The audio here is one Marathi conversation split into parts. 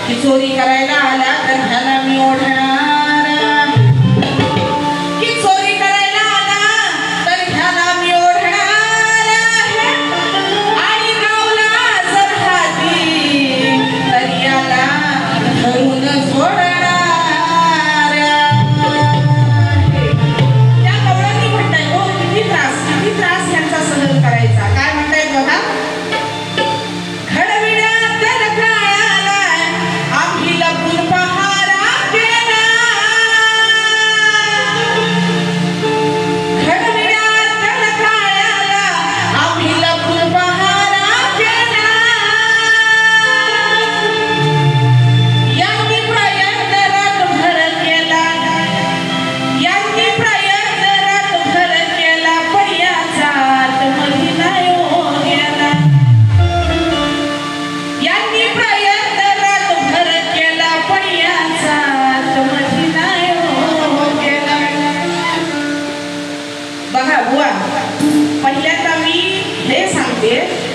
की चोरी करायला आला तर ह्याला मी ओढणार, की चोरी करायला आला तर ह्याला मी ओढणार, आणि गावला जर हाती तर याला धरून सोडणार. त्या कवळांनी म्हणताय हो किती त्रास यांचा सहन करायचा. काय म्हणतायत बघा, पहिल्यांदा मी हे सांगते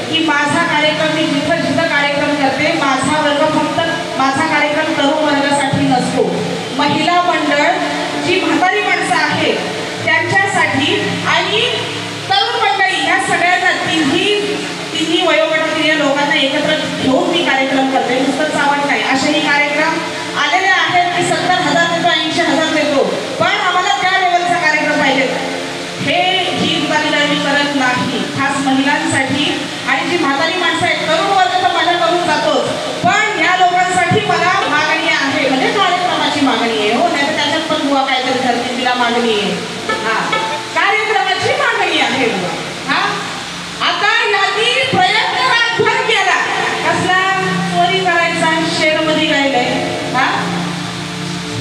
की माझा कार्यक्रम मी जिथं जिथं कार्यक्रम करते, माझा वर्ग फक्त माझा कार्यक्रम तरुण वर्गासाठी नसतो. महिला मंडळ, जी म्हातारी माणसं आहेत त्यांच्यासाठी आणि तरुण मंडळी ह्या सगळ्यांना तिन्ही वयोगटातील लोकांना एकत्र घेऊन मी कार्यक्रम करते. नुसतं चावण नाही, असेही कार्यक्रम आलेले आहेत की 70,000 देतो, 80,000 देतो, पण आम्हाला त्या लेवलचा कार्यक्रम पाहिजे. हे मी करत नाही, खास महिलांसाठी आणि जी म्हातारी माणसं आहेत. तरुण वर्ग तर माझ्या करून जातोच, पण ह्या लोकांसाठी मला मागणी आहे, म्हणजे कार्यक्रमाची मागणी आहे. हो, नाही तर त्याच्यात पण बुवा काहीतरी धरती तिला मागणी आहे. हा, कार्यक्रमाची मागणी आहे बुवा. हा, आता यांनी प्रयत्न रातभर केला, कसला चोरी करायचा, शेरमध्ये गायलंय. हा,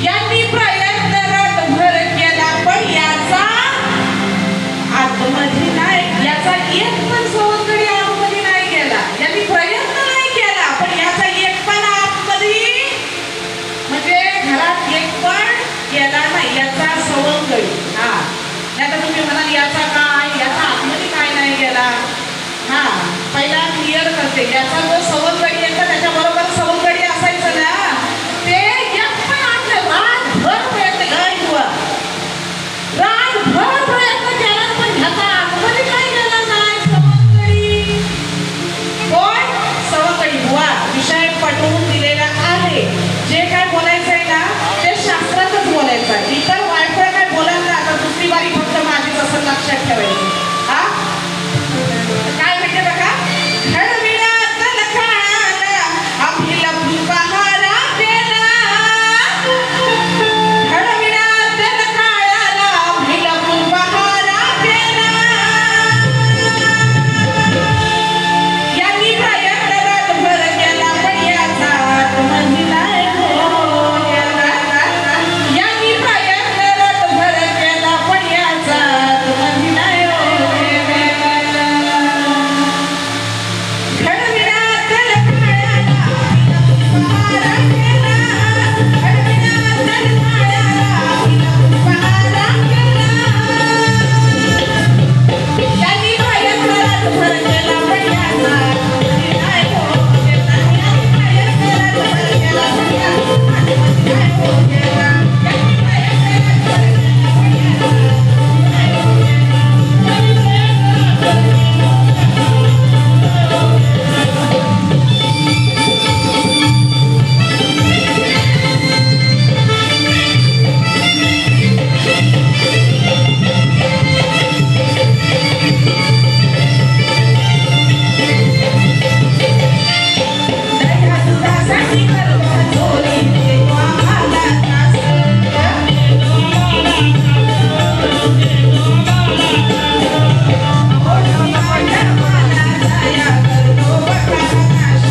यांनी प्रयत्न रातभर केला, पण याचा आतमध्ये नाही, याचा एक पण सवंगडी आतमध्ये नाही गेला. यांनी प्रयत्न नाही केला, पण याचा एक पण आतमध्ये, म्हणजे घरात एक पण गेला नाही याचा सवंगडी. हा, नाही तर तुम्ही म्हणाल याचा काय, याचा आतमध्ये काय नाही गेला. हा, पहिला क्लिअर करते, याचा जो सवंगडी येतो त्याच्याबरोबर सवंगडी असायचं ना, ते एक पण आतलं रातभर प्रयत्न करायचा, रातभर प्रयत्न केला, पण ह्याचा आतमध्ये काय गेला नाही सवंगडी. पण सवंगडी बुवा विषय पटवून दिलेला आहे. जे काय बोलायचं आहे ना ते शास्त्रातच बोलायचं आहे, इतर वायफळ काय बोलायला ना, आता दुसरी बारी फक्त माझीच असं लक्षात ठेवायचं. हा, काय म्हणते बघा, घडविण्यात लखाला आम्ही लपून पहारा केला, घडविण्यात लखाला आम्ही लपून पहारा केला, यांनी प्रयत्न रातभर केला, पण याचा आतमध्ये नाही हो गेला. यांनी प्रयत्न रातभर केला, पण याचा आतमध्ये नाही हो गेला. घडविण्यात लखाला पहारा केला, घडविण्यात लखाला पहारा केला, यांनी प्रयत्न रातभर केला, पण याचा आतमध्ये नाही हो गेला. यांनी प्रयत्न रातभर केला, पण याचा आतमध्ये नाही हो गेला. यांनी प्रयत्न रातभर केला, पण याचा दह्यासाठी करतो चोरी, देतो आम्हाला त्रास. ओढून माझ्या मानाचा या करतो बघा नाश.